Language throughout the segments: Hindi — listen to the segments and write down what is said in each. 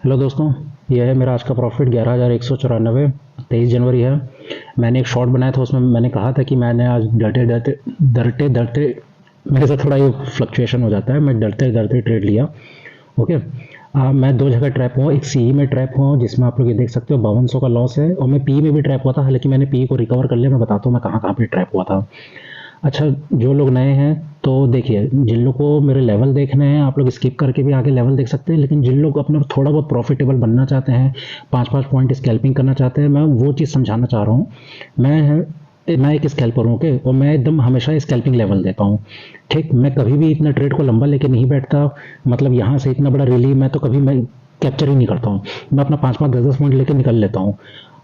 हेलो दोस्तों। यह है मेरा आज का प्रॉफिट 11,194। 23 जनवरी है। मैंने एक शॉर्ट बनाया था, उसमें मैंने कहा था कि मैंने आज डरते डरते डरते डरते मेरे साथ थोड़ा ये फ्लक्चुएशन हो जाता है, मैं डरते डरते ट्रेड लिया। ओके। मैं दो जगह ट्रैप हुआ, एक सी में ट्रैप हुआ जिसमें आप लोग ये देख सकते हो 5200 का लॉस है, और मैं पी में भी ट्रैप हुआ था, हालांकि मैंने पी को रिकवर कर लिया। मैं बताता हूँ मैं कहाँ कहाँ पे ट्रैप हुआ था। अच्छा, जो लोग नए हैं तो देखिए, जिन लोग को मेरे लेवल देखने हैं आप लोग स्किप करके भी आगे लेवल देख सकते हैं, लेकिन जिन लोग अपने थोड़ा बहुत प्रॉफिटेबल बनना चाहते हैं, 5-5 पॉइंट स्कैल्पिंग करना चाहते हैं, मैं वो चीज़ समझाना चाह रहा हूँ। मैं एक स्कैल्पर हूँ, ओके, और मैं एकदम हमेशा स्कैल्पिंग लेवल देता हूँ। ठीक, मैं कभी भी इतना ट्रेड को लंबा लेके नहीं बैठता। मतलब यहाँ से इतना बड़ा रिलीव मैं तो कभी मैं कैप्चर ही नहीं करता हूँ। मैं अपना 5-5 10-10 पॉइंट लेके निकल लेता हूँ।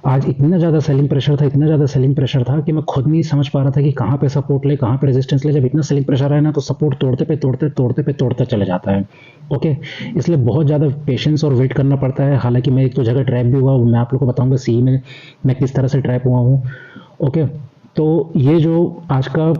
आज इतना ज़्यादा सेलिंग प्रेशर था, इतना ज़्यादा सेलिंग प्रेशर था कि मैं खुद नहीं समझ पा रहा था कि कहाँ पे सपोर्ट ले, कहाँ पे रेजिस्टेंस ले। जब इतना सेलिंग प्रेशर है ना, तो सपोर्ट तोड़ते पे तोड़ते तोड़ते पे तोड़ते चले जाता है। ओके। इसलिए बहुत ज़्यादा पेशेंस और वेट करना पड़ता है। हालांकि मैं एक दो जगह ट्रैप भी हुआ, वो मैं आप लोग को बताऊंगा सी में मैं किस तरह से ट्रैप हुआ हूँ। ओके। तो ये जो आज का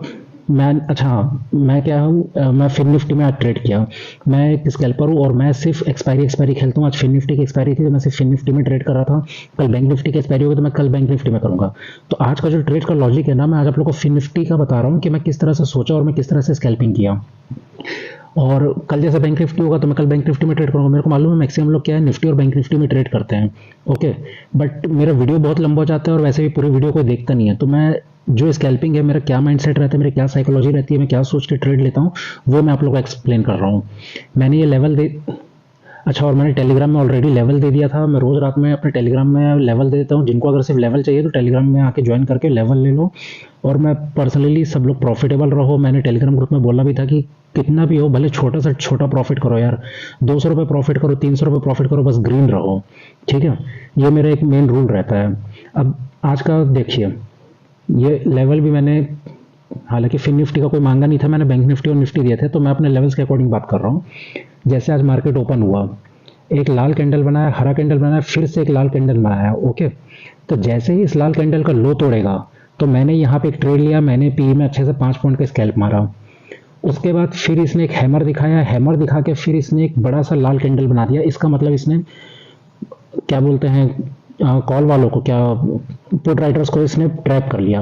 मैं अच्छा हाँ, मैं क्या हूँ, मैं फिन निफ्टी में आज ट्रेड किया। मैं एक स्कैल्पर हूँ और मैं सिर्फ एक्सपायरी एक्सपायरी खेलता हूँ। आज फिन निफ्टी की एक्सपायरी थी तो मैं सिर्फ फिन निफ्टी में ट्रेड कर रहा था। कल बैंक निफ्टी की एक्सपायरी होगी तो मैं कल बैंक निफ्टी में करूंगा। तो आज का जो ट्रेड का लॉजिक है ना, मैं आज आप लोग को फिन निफ्टी का बता रहा हूँ कि मैं किस तरह से सोचा और मैं किस तरह से स्कैल्पिंग किया। और कल जैसे बैंक निफ्टी होगा तो मैं कल बैंक निफ्टी में ट्रेड करूंगा। मेरे को मालूम है मैक्सिमम लोग क्या है, निफ्टी और बैंक निफ्टी में ट्रेड करते हैं। ओके। बट मेरा वीडियो बहुत लंबा हो जाता है और वैसे भी पूरे वीडियो कोई देखता नहीं है, तो मैं जो स्कैल्पिंग है, मेरा क्या माइंडसेट रहता है, मेरी क्या साइकोलॉजी रहती है, मैं क्या सोच के ट्रेड लेता हूँ, वो मैं आप लोगों को एक्सप्लेन कर रहा हूँ। मैंने ये लेवल दे अच्छा, और मैंने टेलीग्राम में ऑलरेडी लेवल दे दिया था। मैं रोज़ रात में अपने टेलीग्राम में लेवल दे देता हूँ। जिनको अगर सिर्फ लेवल चाहिए तो टेलीग्राम में आके ज्वाइन करके लेवल ले लो। और मैं पर्सनली सब लोग प्रॉफिटेबल रहो। मैंने टेलीग्राम ग्रुप में बोला भी था कि कितना भी हो, भले छोटा से छोटा प्रॉफिट करो यार, 200 रुपये प्रॉफिट करो, 300 रुपये प्रॉफिट करो, बस ग्रीन रहो। ठीक है। ये मेरा एक मेन रूल रहता है। अब आज का देखिए, ये लेवल भी मैंने, हालांकि फिन निफ्टी का कोई मांगा नहीं था, मैंने बैंक निफ्टी और निफ्टी दिए थे, तो मैं अपने लेवल्स के अकॉर्डिंग बात कर रहा हूँ। जैसे आज मार्केट ओपन हुआ, एक लाल कैंडल बनाया, हरा कैंडल बनाया, फिर से एक लाल कैंडल बनाया। ओके। तो जैसे ही इस लाल कैंडल का लो तोड़ेगा, तो मैंने यहाँ पे एक ट्रेड लिया, मैंने पी में अच्छे से 5 पॉइंट का स्कैल्प मारा। उसके बाद फिर इसने एक हैमर दिखाया, हैमर दिखा के फिर इसने एक बड़ा सा लाल कैंडल बना दिया। इसका मतलब इसने क्या बोलते हैं, कॉल वालों को, क्या पुट राइटर्स को इसने ट्रैप कर लिया।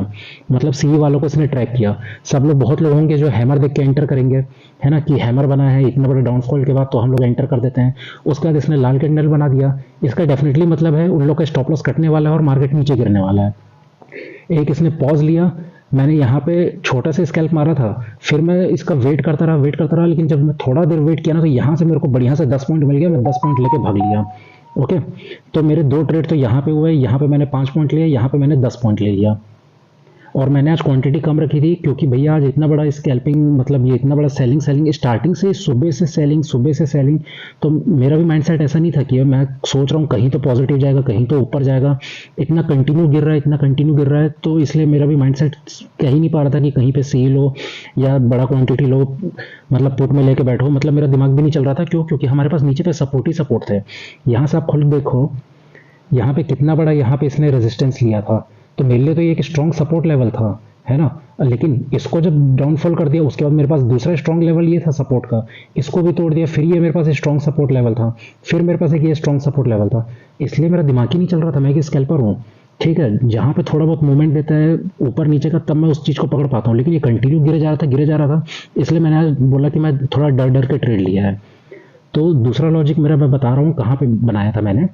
मतलब सी वालों को इसने ट्रैप किया। सब लोग, बहुत लोग होंगे जो हैमर देख के एंटर करेंगे, है ना, कि हैमर बना है इतना बड़ा डाउनफॉल के बाद तो हम लोग एंटर कर देते हैं। उसके बाद इसने लाल कैंडल बना दिया। इसका डेफिनेटली मतलब है उन लोग का स्टॉप लॉस कटने वाला है और मार्केट नीचे गिरने वाला है। एक इसने पॉज लिया, मैंने यहाँ पे छोटा सा स्कैल्प मारा था, फिर मैं इसका वेट करता रहा, लेकिन जब मैं थोड़ा देर वेट किया ना, तो यहाँ से मेरे को बढ़िया से 10 पॉइंट मिल गया। मैं 10 पॉइंट लेके भाग लिया। ओके। तो मेरे दो ट्रेड तो यहाँ पे हुए, यहाँ पे मैंने 5 पॉइंट लिए, यहाँ पे मैंने 10 पॉइंट ले लिया। और मैंने आज क्वांटिटी कम रखी थी क्योंकि भैया आज इतना बड़ा स्कैल्पिंग, मतलब ये इतना बड़ा सेलिंग सेलिंग स्टार्टिंग से, सुबह से सेलिंग। तो मेरा भी माइंडसेट ऐसा नहीं था कि मैं सोच रहा हूँ कहीं तो पॉजिटिव जाएगा, कहीं तो ऊपर जाएगा। इतना कंटिन्यू गिर रहा है, इतना कंटिन्यू गिर रहा है, तो इसलिए मेरा भी माइंडसेट कह ही नहीं पा रहा था कि कहीं पे सेल हो या बड़ा क्वांटिटी लो, मतलब पुट में लेके बैठो। मतलब मेरा दिमाग भी नहीं चल रहा था। क्यों? क्योंकि हमारे पास नीचे पे सपोर्ट ही सपोर्ट थे। यहाँ से आप खुद देखो, यहाँ पे कितना बड़ा, यहाँ पे इसने रेजिस्टेंस लिया था, तो मेरे लिए तो ये एक स्ट्रॉन्ग सपोर्ट लेवल था, है ना। लेकिन इसको जब डाउनफॉल कर दिया, उसके बाद मेरे पास दूसरा स्ट्रॉन्ग लेवल ये था सपोर्ट का, इसको भी तोड़ दिया। फिर ये मेरे पास स्ट्रॉन्ग सपोर्ट लेवल था, फिर मेरे पास एक ये स्ट्रॉन्ग सपोर्ट लेवल था। इसलिए मेरा दिमाग ही नहीं चल रहा था। मैं एक स्कैल्पर हूँ, ठीक है, जहाँ पे थोड़ा बहुत मूवमेंट देता है ऊपर नीचे का, तब मैं उस चीज़ को पकड़ पाता हूँ। लेकिन ये कंटिन्यू गिरे जा रहा था, गिरे जा रहा था। इसलिए मैंने आज बोला कि मैं थोड़ा डर डर के ट्रेड लिया है। तो दूसरा लॉजिक मेरा मैं बता रहा हूँ कहाँ पे बनाया था मैंने।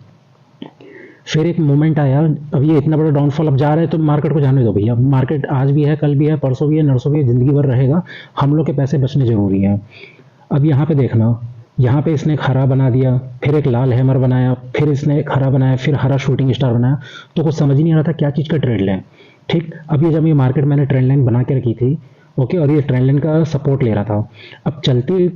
फिर एक मोमेंट आया, अब ये इतना बड़ा डाउनफॉल अब जा रहा है तो मार्केट को जाने दो भैया। मार्केट आज भी है, कल भी है, परसों भी है, नरसों भी है, जिंदगी भर रहेगा। हम लोग के पैसे बचने जरूरी हैं। अब यहाँ पे देखना, यहाँ पे इसने एक हरा बना दिया, फिर एक लाल हैमर बनाया, फिर इसने एक हरा बनाया, फिर हरा शूटिंग स्टार बनाया। तो कुछ समझ ही नहीं आ रहा था क्या चीज़ का ट्रेड लें। ठीक। अब ये जब ये मार्केट मैंने ट्रेंड लाइन बना के रखी थी, ओके, और ये ट्रेंड लाइन का सपोर्ट ले रहा था। अब चलते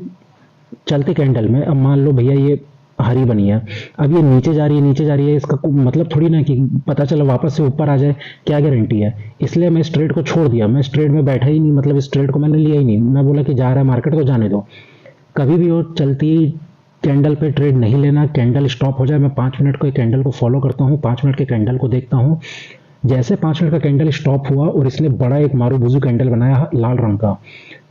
चलते कैंडल में, अब मान लो भैया ये हरी बनी है, अब ये नीचे जा रही है, नीचे जा रही है, इसका मतलब थोड़ी ना कि पता चला वापस से ऊपर आ जाए, क्या गारंटी है। इसलिए मैं इस ट्रेड को छोड़ दिया, मैं इस ट्रेड में बैठा ही नहीं, मतलब इस ट्रेड को मैंने लिया ही नहीं। मैं बोला कि जा रहा है मार्केट तो जाने दो। कभी भी हो, चलती कैंडल पे ट्रेड नहीं लेना। कैंडल स्टॉप हो जाए, मैं 5 मिनट को एक कैंडल को फॉलो करता हूँ, 5 मिनट के कैंडल को देखता हूँ। जैसे 5 मिनट का कैंडल स्टॉप हुआ और इसने बड़ा एक मारू बुजू कैंडल बनाया लाल रंग का,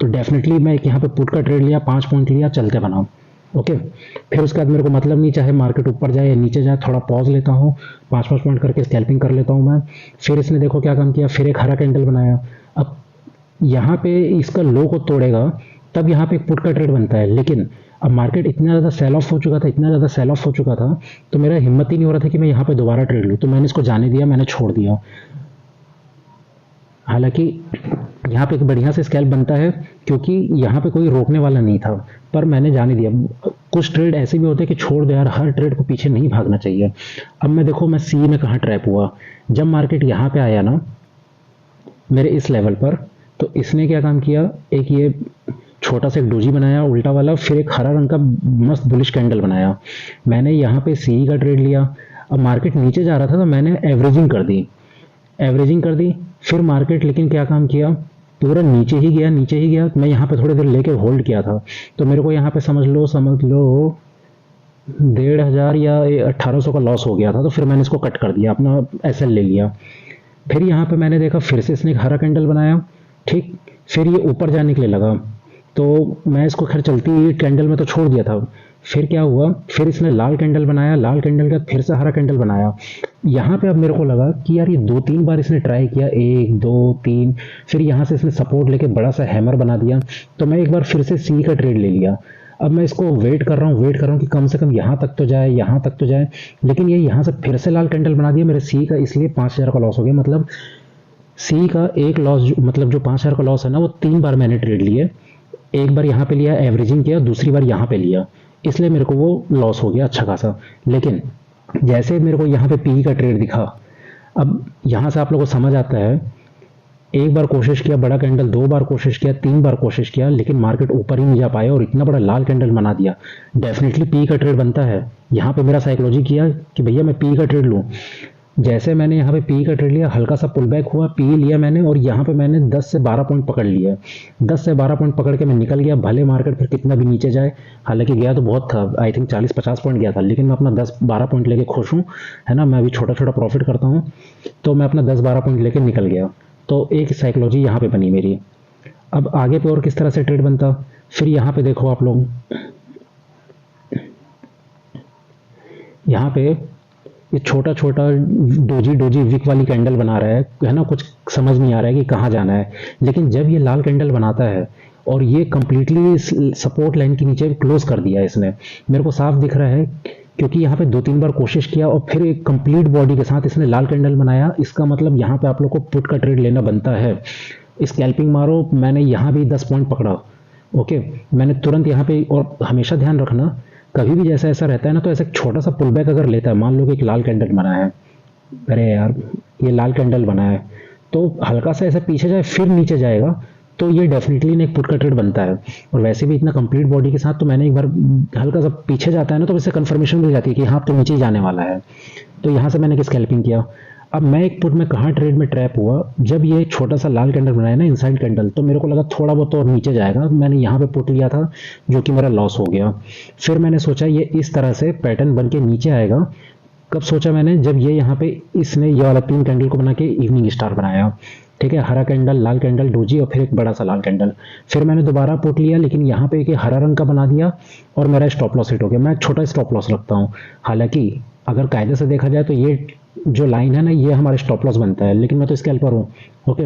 तो डेफिनेटली मैं एक यहाँ पे पुट का ट्रेड लिया, 5 पॉइंट लिया, चलते बना। ओके, फिर उसके बाद मेरे को मतलब नहीं चाहे मार्केट ऊपर जाए या नीचे जाए, थोड़ा पॉज लेता हूँ, 5-5 पॉइंट करके स्कैल्पिंग कर लेता हूँ मैं। फिर इसने देखो क्या काम किया, फिर एक हरा कैंडल बनाया। अब यहाँ पे इसका लो को तोड़ेगा तब यहाँ पे एक पुट का ट्रेड बनता है, लेकिन अब मार्केट इतना ज़्यादा सेल ऑफ हो चुका था, इतना ज़्यादा सेल ऑफ हो चुका था, तो मेरा हिम्मत ही नहीं हो रहा था कि मैं यहाँ पे दोबारा ट्रेड लूँ, तो मैंने इसको जाने दिया, मैंने छोड़ दिया। हालांकि यहाँ पे एक बढ़िया से स्कैल्प बनता है क्योंकि यहाँ पे कोई रोकने वाला नहीं था, पर मैंने जाने दिया। कुछ ट्रेड ऐसे भी होते हैं कि छोड़ दो यार, हर ट्रेड को पीछे नहीं भागना चाहिए। अब मैं देखो मैं सी में कहाँ ट्रैप हुआ, जब मार्केट यहाँ पे आया ना मेरे इस लेवल पर, तो इसने क्या काम किया, एक ये छोटा सा एक डोजी बनाया उल्टा वाला, फिर एक हरा रंग का मस्त बुलिश कैंडल बनाया। मैंने यहाँ पे सी का ट्रेड लिया। अब मार्केट नीचे जा रहा था तो मैंने एवरेजिंग कर दी, एवरेजिंग कर दी। फिर मार्केट लेकिन क्या काम किया, पूरा नीचे ही गया, नीचे ही गया। मैं यहाँ पे थोड़ी देर लेके होल्ड किया था, तो मेरे को यहाँ पे समझ लो 1,500 या 1,800 का लॉस हो गया था। तो फिर मैंने इसको कट कर दिया, अपना एसएल ले लिया। फिर यहाँ पे मैंने देखा फिर से इसने एक हरा कैंडल बनाया, ठीक। फिर ये ऊपर जाने के लिए लगा, तो मैं इसको खैर चलती कैंडल में तो छोड़ दिया था। फिर क्या हुआ, फिर इसने लाल कैंडल बनाया, लाल कैंडल के बाद फिर से हरा कैंडल बनाया। यहाँ पे अब मेरे को लगा कि यार ये 2-3 बार इसने ट्राई किया, 1 2 3, फिर यहाँ से इसने सपोर्ट लेके बड़ा सा हैमर बना दिया। तो मैं एक बार फिर से सी का ट्रेड ले लिया। अब मैं इसको वेट कर रहा हूँ, वेट कर रहा हूँ कि कम से कम यहाँ तक तो जाए, यहाँ तक तो जाए, लेकिन ये यहाँ से फिर से लाल कैंडल बना दिया मेरे सी का, इसलिए 5,000 का लॉस हो गया। मतलब सी का एक लॉस, मतलब जो 5,000 का लॉस है ना, वो 3 बार मैंने ट्रेड लिए। एक बार यहाँ पे लिया, एवरेजिंग किया, दूसरी बार यहाँ पे लिया, इसलिए मेरे को वो लॉस हो गया अच्छा खासा। लेकिन जैसे मेरे को यहाँ पे पी का ट्रेड दिखा, अब यहाँ से आप लोगों को समझ आता है, एक बार कोशिश किया बड़ा कैंडल, 2 बार कोशिश किया, 3 बार कोशिश किया, लेकिन मार्केट ऊपर ही नहीं जा पाया और इतना बड़ा लाल कैंडल बना दिया। डेफिनेटली पी का ट्रेड बनता है। यहाँ पे मेरा साइकोलॉजी किया कि भैया मैं पी का ट्रेड लूँ। जैसे मैंने यहाँ पे पी का ट्रेड लिया, हल्का सा पुल बैक हुआ, पी लिया मैंने, और यहाँ पे मैंने 10 से 12 पॉइंट पकड़ लिया। 10 से 12 पॉइंट पकड़ के मैं निकल गया, भले मार्केट फिर कितना भी नीचे जाए। हालांकि गया तो बहुत था, आई थिंक 40-50 पॉइंट गया था, लेकिन मैं अपना 10-12 पॉइंट लेके खुश हूँ, है ना। मैं अभी छोटा छोटा प्रॉफिट करता हूँ, तो मैं अपना 10-12 पॉइंट लेके निकल गया। तो एक साइकोलॉजी यहाँ पे बनी मेरी। अब आगे पे और किस तरह से ट्रेड बनता, फिर यहाँ पे देखो आप लोग, यहाँ पे ये छोटा छोटा डोजी डोजी विक वाली कैंडल बना रहा है ना, कुछ समझ नहीं आ रहा है कि कहाँ जाना है। लेकिन जब ये लाल कैंडल बनाता है और ये कंप्लीटली सपोर्ट लाइन के नीचे क्लोज कर दिया इसने, मेरे को साफ दिख रहा है, क्योंकि यहाँ पे 2-3 बार कोशिश किया और फिर एक कंप्लीट बॉडी के साथ इसने लाल कैंडल बनाया। इसका मतलब यहाँ पे आप लोग को पुट का ट्रेड लेना बनता है। स्कैल्पिंग मारो, मैंने यहाँ भी 10 पॉइंट पकड़ा, ओके। मैंने तुरंत यहाँ पे, और हमेशा ध्यान रखना कभी भी जैसा ऐसा रहता है ना, तो ऐसा छोटा सा पुल बैक अगर लेता है, मान लो कि एक लाल कैंडल बना है, अरे यार ये लाल कैंडल बना है, तो हल्का सा ऐसा पीछे जाए फिर नीचे जाएगा, तो ये डेफिनेटली एक पुट का ट्रेड बनता है। और वैसे भी इतना कंप्लीट बॉडी के साथ, तो मैंने एक बार हल्का सा पीछे जाता है ना, तो इससे कंफर्मेशन मिल जाती है कि हाँ तो नीचे ही जाने वाला है। तो यहाँ से मैंने स्कैल्पिंग किया। अब मैं एक पुट में कहाँ ट्रेड में ट्रैप हुआ, जब ये छोटा सा लाल कैंडल बनाया ना, इनसाइड कैंडल, तो मेरे को लगा थोड़ा बहुत और नीचे जाएगा, मैंने यहाँ पे पुट लिया था, जो कि मेरा लॉस हो गया। फिर मैंने सोचा ये इस तरह से पैटर्न बन के नीचे आएगा। कब सोचा मैंने, जब ये यहाँ पे इसने ये वाला 3 कैंडल को बना के इवनिंग स्टार बनाया, ठीक है, हरा कैंडल, लाल कैंडल, डोजी, और फिर एक बड़ा सा लाल कैंडल। फिर मैंने दोबारा पुट लिया, लेकिन यहाँ पे एक हरा रंग का बना दिया और मेरा स्टॉप लॉस हिट हो गया। मैं छोटा स्टॉप लॉस रखता हूँ, हालांकि अगर कायदे से देखा जाए तो ये जो लाइन है ना, ये हमारे स्टॉप लॉस बनता है, लेकिन मैं तो स्कैल्पर हूँ, ओके।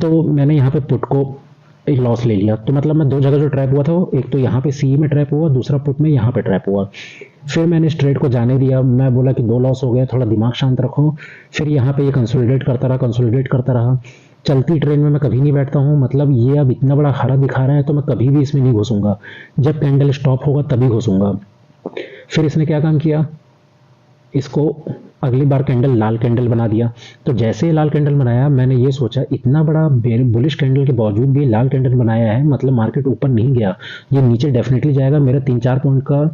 तो मैंने यहाँ पे पुट को एक लॉस ले लिया। तो मतलब मैं 2 जगह जो ट्रैप हुआ था, एक तो यहाँ पे सी में ट्रैप हुआ, दूसरा पुट में यहाँ पे ट्रैप हुआ। फिर मैंने इस ट्रेड को जाने दिया, मैं बोला कि 2 लॉस हो गए, थोड़ा दिमाग शांत रखो। फिर यहाँ पे ये कंसोलिडेट करता रहा, कंसोलिडेट करता रहा। चलती ट्रेन में मैं कभी नहीं बैठता हूँ, मतलब ये अब इतना बड़ा हरा दिखा रहा है तो मैं कभी भी इसमें नहीं घुसूंगा, जब कैंडल स्टॉप होगा तभी घुसूंगा। फिर इसने क्या काम किया, इसको अगली बार कैंडल लाल कैंडल बना दिया। तो जैसे ही लाल कैंडल बनाया, मैंने ये सोचा इतना बड़ा बुलिश कैंडल के बावजूद भी लाल कैंडल बनाया है, मतलब मार्केट ऊपर नहीं गया, ये नीचे डेफिनेटली जाएगा, मेरा 3-4 पॉइंट का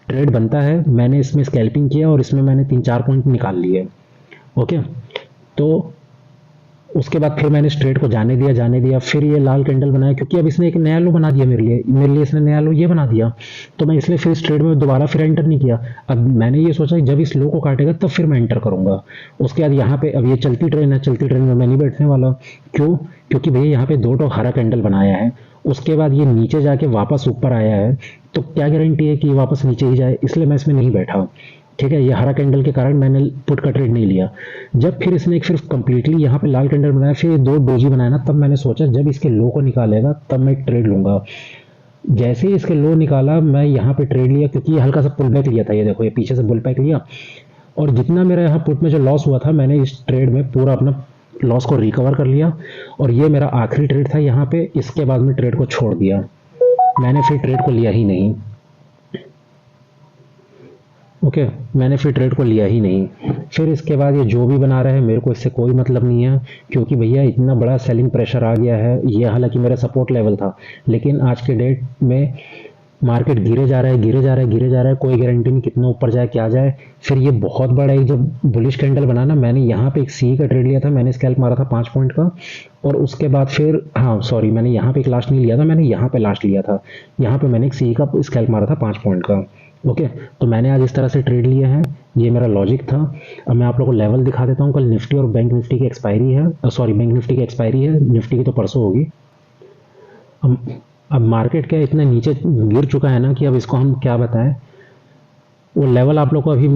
ट्रेड बनता है। मैंने इसमें स्कैल्पिंग किया और इसमें मैंने 3-4 पॉइंट निकाल लिए, ओके। तो उसके बाद फिर मैंने स्ट्रेट को जाने दिया। फिर ये लाल कैंडल बनाया, क्योंकि अब इसने एक नया लो बना दिया मेरे लिए इसने नया लो ये बना दिया, तो मैं इसलिए फिर स्ट्रेट में दोबारा फिर एंटर नहीं किया। अब मैंने ये सोचा कि जब इस लो को काटेगा तब फिर मैं एंटर करूंगा। उसके बाद यहाँ पे अब ये चलती ट्रेन है, चलती ट्रेन में मैं नहीं बैठने वाला। क्यों? क्योंकि भैया यहाँ पे 2 हरा कैंडल बनाया है उसके बाद ये नीचे जाके वापस ऊपर आया है, तो क्या गारंटी है कि ये वापस नीचे ही जाए, इसलिए मैं इसमें नहीं बैठा। ठीक है, ये हरा कैंडल के कारण मैंने पुट का ट्रेड नहीं लिया। जब फिर इसने एक फिर कंप्लीटली यहाँ पे लाल कैंडल बनाया, फिर ये दो डोजी बनाया ना, तब मैंने सोचा जब इसके लो को निकालेगा तब मैं एक ट्रेड लूंगा। जैसे ही इसके लो निकाला मैं यहाँ पे ट्रेड लिया, क्योंकि ये हल्का सा पुल बैक लिया था, ये देखो ये पीछे से पुल बैक लिया, और जितना मेरा यहाँ पुट में जो लॉस हुआ था मैंने इस ट्रेड में पूरा अपना लॉस को रिकवर कर लिया। और ये मेरा आखिरी ट्रेड था यहाँ पे, इसके बाद में ट्रेड को छोड़ दिया, मैंने फिर ट्रेड को लिया ही नहीं। ओके, मैंने फिर ट्रेड को लिया ही नहीं। फिर इसके बाद ये जो भी बना रहे हैं मेरे को इससे कोई मतलब नहीं है, क्योंकि भैया इतना बड़ा सेलिंग प्रेशर आ गया है। ये हालांकि मेरा सपोर्ट लेवल था, लेकिन आज के डेट में मार्केट गिरे जा रहा है, गिरे जा रहा है, गिरे जा रहा है, कोई गारंटी नहीं कितना ऊपर जाए क्या जाए। फिर ये बहुत बड़ा एक जब बुलिश कैंडल बना ना, मैंने यहाँ पे एक सी का ट्रेड लिया था, मैंने स्कैल्प मारा था 5 पॉइंट का। और उसके बाद फिर हाँ सॉरी, मैंने यहाँ पे एक लास्ट नहीं लिया था, मैंने यहाँ पे लास्ट लिया था। यहाँ पे मैंने एक सी का स्कैल्प मारा था 5 पॉइंट का। ओके, तो मैंने आज इस तरह से ट्रेड लिए हैं, ये मेरा लॉजिक था। अब मैं आप लोगों को लेवल दिखा देता हूँ। कल निफ्टी और बैंक निफ्टी की एक्सपायरी है, सॉरी बैंक निफ्टी की एक्सपायरी है, निफ्टी की तो परसों होगी। अब अब मार्केट क्या इतना नीचे गिर चुका है ना कि अब इसको हम क्या बताएं। वो लेवल आप लोग को अभी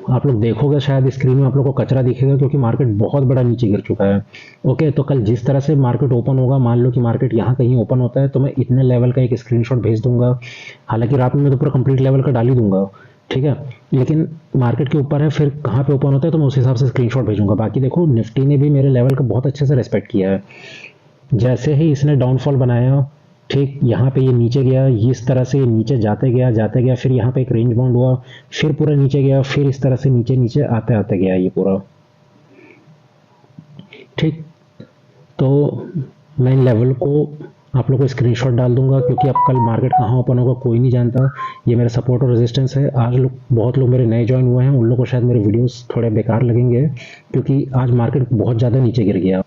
आप लोग देखोगे शायद स्क्रीन में आप लोग को कचरा दिखेगा, क्योंकि मार्केट बहुत बड़ा नीचे गिर चुका है। ओके, तो कल जिस तरह से मार्केट ओपन होगा, मान लो कि मार्केट यहाँ कहीं ओपन होता है, तो मैं इतने लेवल का एक स्क्रीनशॉट भेज दूंगा। हालांकि रात में मैं तो पूरा कंप्लीट लेवल का डाल ही दूंगा, ठीक है, लेकिन मार्केट के ऊपर है फिर कहाँ पे ओपन होता है तो मैं उस हिसाब से स्क्रीनशॉट भेजूंगा। बाकी देखो निफ्टी ने भी मेरे लेवल का बहुत अच्छे से रेस्पेक्ट किया है। जैसे ही इसने डाउनफॉल बनाया, ठीक यहाँ पे ये नीचे गया, इस तरह से ये नीचे जाते गया, फिर यहाँ पे एक रेंज बाउंड हुआ, फिर पूरा नीचे गया, फिर इस तरह से नीचे नीचे आते आते गया ये पूरा। ठीक, तो मैं इन लेवल को आप लोग को स्क्रीनशॉट डाल दूंगा, क्योंकि अब कल मार्केट कहाँ ओपन होगा कोई नहीं जानता। ये मेरा सपोर्ट और रेजिस्टेंस है। आज लोग बहुत लोग मेरे नए ज्वाइन हुए हैं, उन लोगों को शायद मेरे वीडियोस थोड़े बेकार लगेंगे, क्योंकि आज मार्केट बहुत ज़्यादा नीचे गिर गया।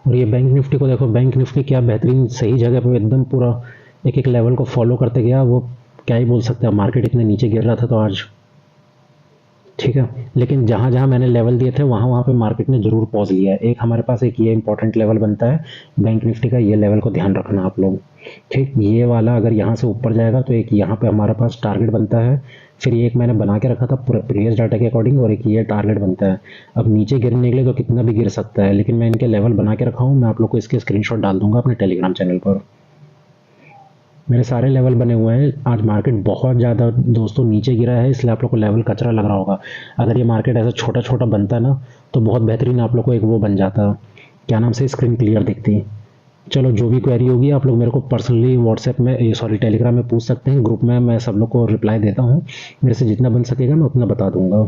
और ये बैंक निफ्टी को देखो, बैंक निफ्टी क्या बेहतरीन सही जगह पे एकदम पूरा एक एक लेवल को फॉलो करते गया। वो क्या ही बोल सकते हैं, मार्केट इतने नीचे गिर रहा था तो आज, ठीक है, लेकिन जहाँ जहाँ मैंने लेवल दिए थे वहाँ वहाँ पे मार्केट ने जरूर पॉज लिया है। एक हमारे पास एक ये इंपॉर्टेंट लेवल बनता है बैंक निफ्टी का, ये लेवल को ध्यान रखना आप लोग। ठीक, ये वाला अगर यहाँ से ऊपर जाएगा तो एक यहाँ पे हमारे पास टारगेट बनता है। फिर ये एक मैंने बना के रखा था पूरा प्रीवियस डाटा के अकॉर्डिंग, और एक ये टारगेट बनता है। अब नीचे गिरने के लिए तो कितना भी गिर सकता है, लेकिन मैं इनके लेवल बना के रखा हूँ। मैं आप लोग को इसके स्क्रीनशॉट डाल दूंगा अपने टेलीग्राम चैनल पर। मेरे सारे लेवल बने हुए हैं। आज मार्केट बहुत ज़्यादा दोस्तों नीचे गिरा है, इसलिए आप लोग को लेवल कचरा लग रहा होगा। अगर ये मार्केट ऐसा छोटा छोटा बनता ना तो बहुत बेहतरीन आप लोग को एक वो बन जाता, क्या नाम से, स्क्रीन क्लियर दिखती। चलो, जो भी क्वेरी होगी आप लोग मेरे को पर्सनली व्हाट्सएप में सॉरी टेलीग्राम में पूछ सकते हैं। ग्रुप में मैं सब लोग को रिप्लाई देता हूँ, मेरे से जितना बन सकेगा मैं उतना बता दूंगा।